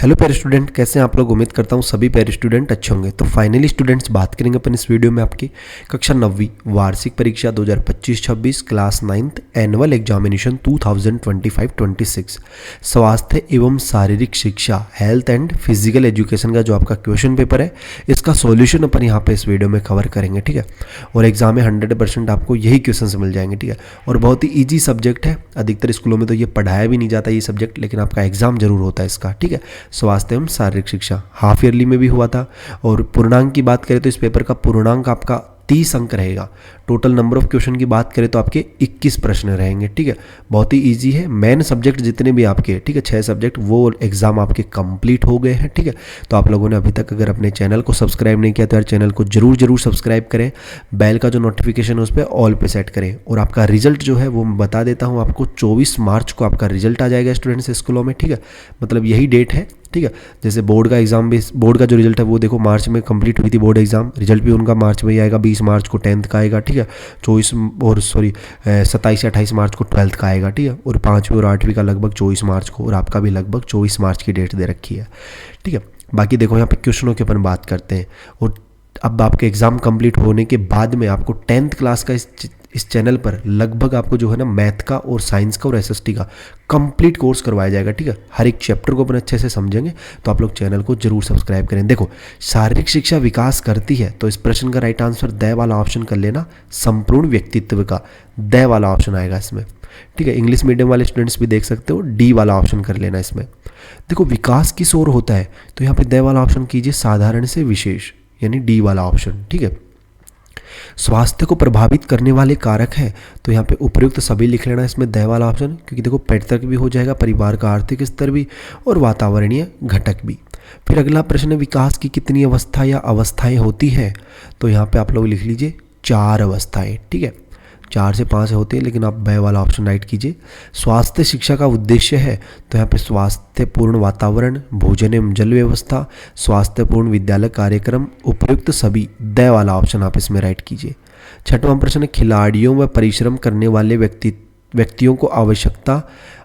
Hello प्यारे student, कैसे हैं आप लोग। उम्मीद करता हूँ सभी प्यारे स्टूडेंट अच्छे होंगे। तो फाइनली स्टूडेंट्स, बात करेंगे अपन इस वीडियो में आपकी कक्षा 9वीं वार्षिक परीक्षा 2025-26 क्लास 9th एनुअल एग्जामिनेशन 2025-26 स्वास्थ्य एवं शारीरिक शिक्षा हेल्थ एंड फिजिकल एजुकेशन का जो आपका क्वेश्चन पेपर है, इसका सॉल्यूशन अपन यहाँ पे इस वीडियो में कवर करेंगे। ठीक है, और एग्जाम में 100% आपको यही क्वेश्चन मिल जाएंगे। ठीक है, और बहुत ही ईजी सब्जेक्ट है। अधिकतर स्कूलों में तो ये पढ़ाया भी नहीं जाता ये सब्जेक्ट, लेकिन आपका एग्जाम जरूर होता है इसका। ठीक है, स्वास्थ्य एवं शारीरिक शिक्षा हाफ ईयरली में भी हुआ था। और पूर्णांक की बात करें तो इस पेपर का पूर्णांक आपका 30 अंक रहेगा। टोटल नंबर ऑफ क्वेश्चन की बात करें तो आपके 21 प्रश्न रहेंगे। ठीक है, बहुत ही इजी है। मेन सब्जेक्ट जितने भी आपके, ठीक है, 6 सब्जेक्ट, वो एग्जाम आपके कंप्लीट हो गए हैं। ठीक है, तो आप लोगों ने अभी तक अगर अपने चैनल को सब्सक्राइब नहीं किया तो यार चैनल को जरूर सब्सक्राइब करें। बेल का जो नोटिफिकेशन है उस पर ऑल पे सेट करें। और आपका रिजल्ट जो है वो मैं बता देता हूँ आपको, 24 मार्च को आपका रिजल्ट आ जाएगा स्टूडेंट्स स्कूलों में। ठीक है, मतलब यही डेट है। ठीक है, जैसे बोर्ड का एग्जाम भी, बोर्ड का जो रिजल्ट है वो देखो मार्च में कंप्लीट हुई थी बोर्ड एग्जाम, रिजल्ट भी उनका मार्च में ही आएगा। 20 मार्च को 10th का आएगा। ठीक है, 27 या 28 मार्च को 12th का आएगा। ठीक है, और 5वीं और 8वीं का लगभग 24 मार्च को, और आपका भी लगभग 24 मार्च की डेट दे रखी है। ठीक है, बाकी देखो यहाँ पे क्वेश्चनों के अपन बात करते हैं। और अब आपके एग्जाम कंप्लीट होने के बाद में आपको 10th क्लास का इस चैनल पर लगभग आपको जो है ना मैथ का और साइंस का और एसएसटी का कंप्लीट कोर्स करवाया जाएगा। ठीक है, हर एक चैप्टर को अपन अच्छे से समझेंगे, तो आप लोग चैनल को जरूर सब्सक्राइब करें। देखो, शारीरिक शिक्षा विकास करती है, तो इस प्रश्न का राइट आंसर द वाला ऑप्शन कर लेना। संपूर्ण व्यक्तित्व का द वाला ऑप्शन आएगा इसमें। ठीक है, इंग्लिश मीडियम वाले स्टूडेंट्स भी देख सकते हो, डी वाला ऑप्शन कर लेना इसमें। देखो, विकास किस ओर होता है, तो यहाँ पे द वाला ऑप्शन कीजिए, साधारण से विशेष, यानी डी वाला ऑप्शन। ठीक है, स्वास्थ्य को प्रभावित करने वाले कारक है, तो यहाँ पे उपयुक्त सभी लिख लेना इसमें द वाला ऑप्शन, क्योंकि देखो पेट तक भी हो जाएगा, परिवार का आर्थिक स्तर भी, और वातावरणीय घटक भी। फिर अगला प्रश्न है, विकास की कितनी अवस्था या अवस्थाएं होती है, तो यहाँ पे आप लोग लिख लीजिए 4 अवस्थाएं। ठीक है, 4 से 5 होते हैं, लेकिन आप ब वाला ऑप्शन राइट कीजिए। स्वास्थ्य शिक्षा का उद्देश्य है, तो यहाँ पे स्वास्थ्यपूर्ण वातावरण, भोजन एवं जल व्यवस्था, स्वास्थ्यपूर्ण विद्यालय कार्यक्रम, उपयुक्त सभी, द वाला ऑप्शन आप इसमें राइट कीजिए। 6वां प्रश्न है, खिलाड़ियों व परिश्रम करने वाले व्यक्तियों को आवश्यकता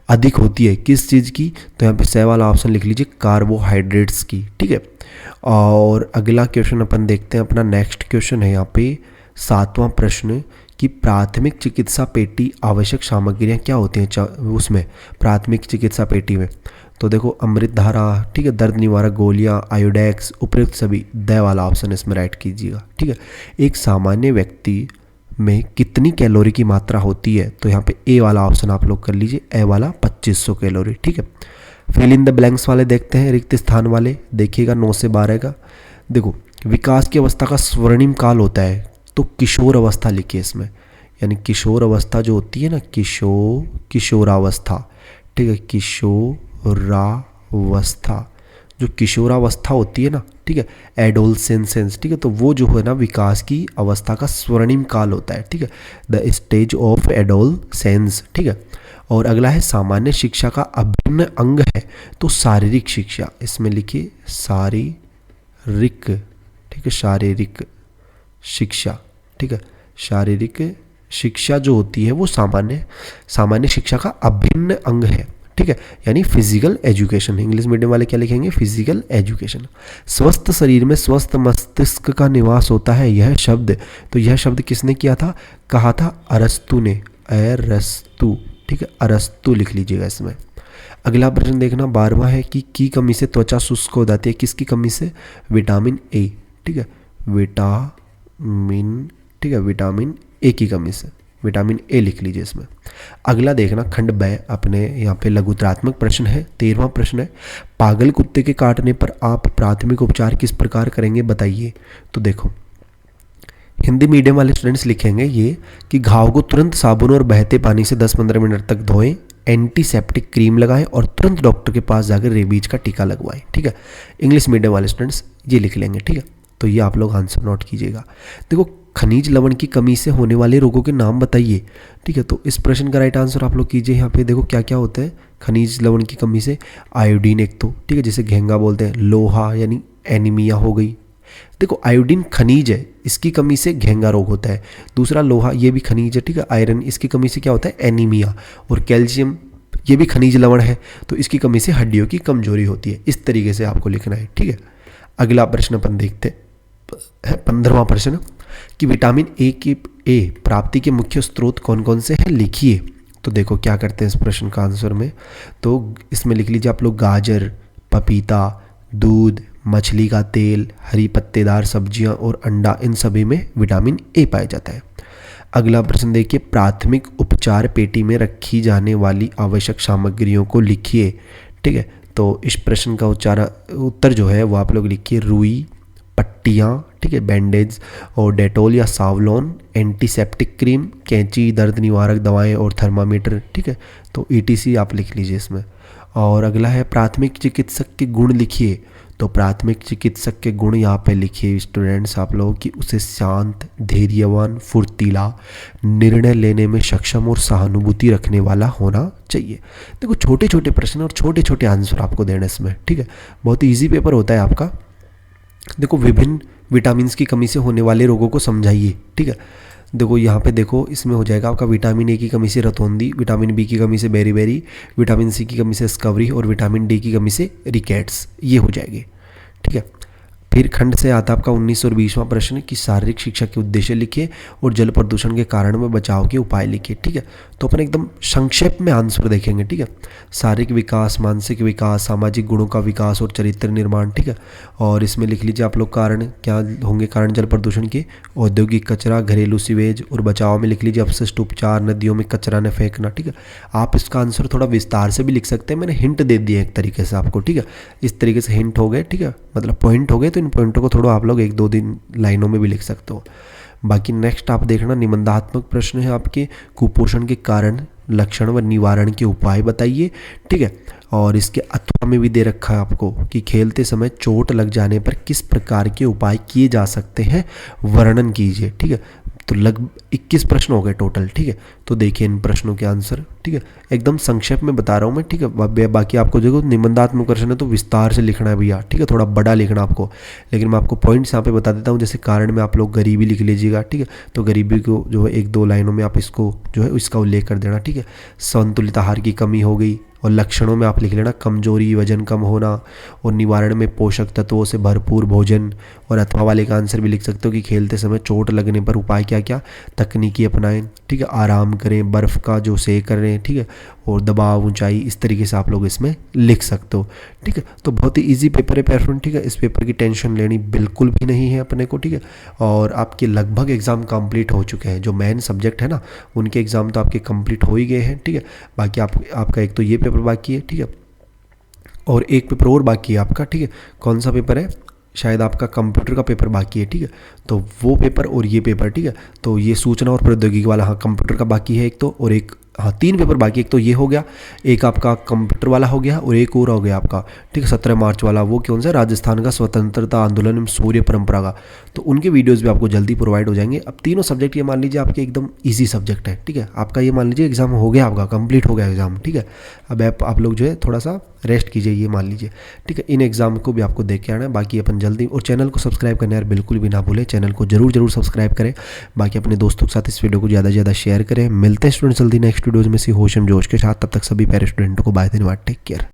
अधिक होती है किस चीज़ की, तो यहाँ पे स वाला ऑप्शन लिख लीजिए, कार्बोहाइड्रेट्स की। ठीक है, और अगला क्वेश्चन अपन देखते हैं। अपना नेक्स्ट क्वेश्चन है यहाँ पे 7वां प्रश्न कि प्राथमिक चिकित्सा पेटी आवश्यक सामग्रियां क्या होती हैं उसमें, प्राथमिक चिकित्सा पेटी में। तो देखो, अमृत धारा, ठीक है, दर्द निवारक गोलियां, आयोडेक्स, उपयुक्त सभी, द वाला ऑप्शन इसमें राइट कीजिएगा। ठीक है, एक सामान्य व्यक्ति में कितनी कैलोरी की मात्रा होती है, तो यहाँ पे ए वाला ऑप्शन आप लोग कर लीजिए, ए वाला 2500 कैलोरी। ठीक है, फिल इन द ब्लैंक्स वाले देखते हैं, रिक्त स्थान वाले देखिएगा 9 से 12 का। देखो, विकास की अवस्था का स्वर्णिम काल होता है, तो किशोर अवस्था लिखिए इसमें, यानी किशोर अवस्था जो होती है ना, किशोरावस्था। ठीक है, किशोरावस्था, जो किशोरावस्था होती है ना, ठीक है, एडोलसेंसेंस। ठीक है, तो वो जो है ना विकास की अवस्था का स्वर्णिम काल होता है। ठीक है, द स्टेज ऑफ एडोलसेंस। ठीक है, और अगला है सामान्य शिक्षा का अभिन्न अंग है, तो शारीरिक शिक्षा, इसमें लिखिए शारीरिक। ठीक है, शारीरिक शिक्षा। ठीक है, शारीरिक शिक्षा जो होती है वो सामान्य शिक्षा का अभिन्न अंग है। ठीक है, यानी फिजिकल एजुकेशन। इंग्लिश मीडियम वाले क्या लिखेंगे, फिजिकल एजुकेशन। स्वस्थ शरीर में स्वस्थ मस्तिष्क का निवास होता है, यह शब्द, तो यह शब्द किसने किया था, कहा था अरस्तु ने, अरस्तु। ठीक है, अरस्तु लिख लीजिएगा इसमें। अगला प्रश्न देखना 12वां है कि की कमी से त्वचा शुष्क हो जाती है, किसकी कमी से, विटामिन ए। ठीक है, विटामिन, ठीक है, विटामिन ए की कमी से, विटामिन ए लिख लीजिए इसमें। अगला देखना खंड ब, अपने यहाँ पे लघुत्रात्मक प्रश्न है। 13वां प्रश्न है, पागल कुत्ते के काटने पर आप प्राथमिक उपचार किस प्रकार करेंगे बताइए। तो देखो, हिंदी मीडियम वाले स्टूडेंट्स लिखेंगे ये कि घाव को तुरंत साबुन और बहते पानी से 10-15 मिनट तक धोएं, एंटीसेप्टिक क्रीम लगाएं और तुरंत डॉक्टर के पास जाकर रेबीज का टीका लगवाएं। ठीक है, इंग्लिश मीडियम वाले स्टूडेंट्स ये लिख लेंगे। ठीक है, तो ये आप लोग आंसर नोट कीजिएगा। देखो, खनिज लवण की कमी से होने वाले रोगों के नाम बताइए। ठीक है, तो इस प्रश्न का राइट आंसर आप लोग कीजिए। यहाँ पे देखो क्या क्या होता है खनिज लवण की कमी से, आयोडीन एक तो, ठीक है, जिसे घेंगा बोलते हैं, लोहा यानी एनीमिया हो गई। देखो, आयोडीन खनिज है, इसकी कमी से घेंगा रोग होता है। दूसरा लोहा, ये भी खनिज है। ठीक है, आयरन, इसकी कमी से क्या होता है, एनीमिया। और कैल्शियम, ये भी खनिज लवण है, तो इसकी कमी से हड्डियों की कमजोरी होती है। इस तरीके से आपको लिखना है, ठीक है। अगला प्रश्न अपन देखते हैं, 15वां प्रश्न कि विटामिन ए प्राप्ति के मुख्य स्रोत कौन कौन से हैं, लिखिए। तो देखो क्या करते हैं इस प्रश्न का आंसर में, तो इसमें लिख लीजिए आप लोग गाजर, पपीता, दूध, मछली का तेल, हरी पत्तेदार सब्जियां और अंडा, इन सभी में विटामिन ए पाया जाता है। अगला प्रश्न देखिए, प्राथमिक उपचार पेटी में रखी जाने वाली आवश्यक सामग्रियों को लिखिए, ठीक है। तो इस प्रश्न का उत्तर जो है वो आप लोग लिखिए, रुई, पट्टियाँ, ठीक है, बैंडेज और डेटोल या सावलॉन, एंटीसेप्टिक क्रीम, कैंची, दर्द निवारक दवाएं और थर्मामीटर, ठीक है। तो ETC आप लिख लीजिए इसमें। और अगला है प्राथमिक चिकित्सक के गुण लिखिए। तो प्राथमिक चिकित्सक के गुण यहाँ पे लिखिए स्टूडेंट्स आप लोग कि उसे शांत, धैर्यवान, फुर्तीला, निर्णय लेने में सक्षम और सहानुभूति रखने वाला होना चाहिए। देखो छोटे छोटे प्रश्न और छोटे छोटे आंसर आपको देने इसमें, ठीक है। बहुत ईजी पेपर होता है आपका। देखो विभिन्न विटामिन की कमी से होने वाले रोगों को समझाइए, ठीक है। देखो यहाँ पे देखो इसमें हो जाएगा आपका विटामिन ए की कमी से रतौंधी, विटामिन बी की कमी से बेरीबेरी, विटामिन सी की कमी से स्कवरी और विटामिन डी की कमी से रिकेट्स, ये हो जाएंगे, ठीक है। फिर खंड से आता आपका 19 और 20वां प्रश्न कि शारीरिक शिक्षा के उद्देश्य लिखिए और जल प्रदूषण के कारण में बचाव के उपाय लिखिए, ठीक है। तो अपन एकदम संक्षेप में आंसर देखेंगे, ठीक है। शारीरिक विकास, मानसिक विकास, सामाजिक गुणों का विकास और चरित्र निर्माण, ठीक है। और इसमें लिख लीजिए आप लोग कारण क्या होंगे, कारण जल प्रदूषण के, औद्योगिक कचरा, घरेलू सीवेज, और बचाव में लिख लीजिए अपशिष्ट उपचार, नदियों में कचरा न फेंकना, ठीक है। आप इसका आंसर थोड़ा विस्तार से भी लिख सकते हैं, मैंने हिंट दे दिया एक तरीके से आपको, ठीक है। इस तरीके से हिंट हो गए, ठीक है, मतलब पॉइंट हो गए, तो इन पॉइंटों को थोड़ा आप लोग 1-2 दिन लाइनों में भी लिख सकते हो। बाकी नेक्स्ट आप देखना निबंधात्मक प्रश्न है आपके, कुपोषण के कारण, लक्षण व निवारण के उपाय बताइए, ठीक है। और इसके अथवा में भी दे रखा है आपको कि खेलते समय चोट लग जाने पर किस प्रकार के उपाय किए जा सकते हैं, वर्णन कीजिए, ठीक है। तो लगभग 21 प्रश्न हो गए टोटल, ठीक है। तो देखिए इन प्रश्नों के आंसर, ठीक है, एकदम संक्षेप में बता रहा हूँ मैं, ठीक है। बाकी आपको देखो निबंधात्मक प्रश्न है तो विस्तार से लिखना है भैया, ठीक है, थोड़ा बड़ा लिखना आपको। लेकिन मैं आपको पॉइंट्स यहाँ पे बता देता हूँ, जैसे कारण में आप लोग गरीबी लिख लीजिएगा, ठीक है। तो गरीबी को जो है 1-2 लाइनों में आप इसको जो है इसका उल्लेख कर देना, ठीक है। संतुलित आहार की कमी हो गई, और लक्षणों में आप लिख लेना कमजोरी, वजन कम होना, और निवारण में पोषक तत्वों से भरपूर भोजन। और अथवा वाले का आंसर भी लिख सकते हो कि खेलते समय चोट लगने पर उपाय क्या क्या, तकनीकी अपनाएं, ठीक है, आराम करें, बर्फ़ का जो सेक करें, ठीक है, और दबाव, ऊंचाई, इस तरीके से आप लोग इसमें लिख सकते हो, ठीक है। तो बहुत ही ईजी पेपर है पैटर्न, ठीक है। इस पेपर की टेंशन लेनी बिल्कुल भी नहीं है अपने को, ठीक है। और आपके लगभग एग्ज़ाम कंप्लीट हो चुके हैं, जो मेन सब्जेक्ट है ना उनके एग्ज़ाम तो आपके कंप्लीट हो ही गए हैं, ठीक है। बाकी आपका एक तो ये पेपर बाकी है, ठीक है, और एक पेपर और बाकी है आपका, ठीक है। कौन सा पेपर है, शायद आपका कंप्यूटर का पेपर बाकी है, ठीक है। तो वो पेपर और ये पेपर, ठीक है। तो ये सूचना और प्रौद्योगिकी वाला, हाँ कंप्यूटर का बाकी है एक तो, और एक, हाँ 3 पेपर बाकी, एक तो ये हो गया, एक आपका कंप्यूटर वाला हो गया, और एक और हो गया आपका, ठीक है, 17 मार्च वाला। वो कौन सा, राजस्थान का स्वतंत्रता आंदोलन एवं सूर्य परंपरा का। तो उनके वीडियोस भी आपको जल्दी प्रोवाइड हो जाएंगे। अब तीनों सब्जेक्ट ये मान लीजिए आपके एकदम ईजी सब्जेक्ट है, ठीक है। आपका ये मान लीजिए एग्जाम हो गया, आपका कंप्लीट हो गया एग्जाम, ठीक है। अब आप लोग जो है थोड़ा सा रेस्ट कीजिए, ये मान लीजिए, ठीक है। इन एग्जाम को भी आपको देख के आना है। बाकी अपन जल्दी, और चैनल को सब्सक्राइब करना यार बिल्कुल भी ना भूलें, चैनल को जरूर सब्सक्राइब करें। बाकी अपने दोस्तों के साथ इस वीडियो को ज़्यादा से ज़्यादा शेयर करें। मिलते हैं स्टूडेंट जल्दी नेक्स्ट वीडियोज़ में सी होश एंड जोश के साथ। तब तक सभी पैरे स्टूडेंटों को बाय, धन्यवाद, टेक केयर।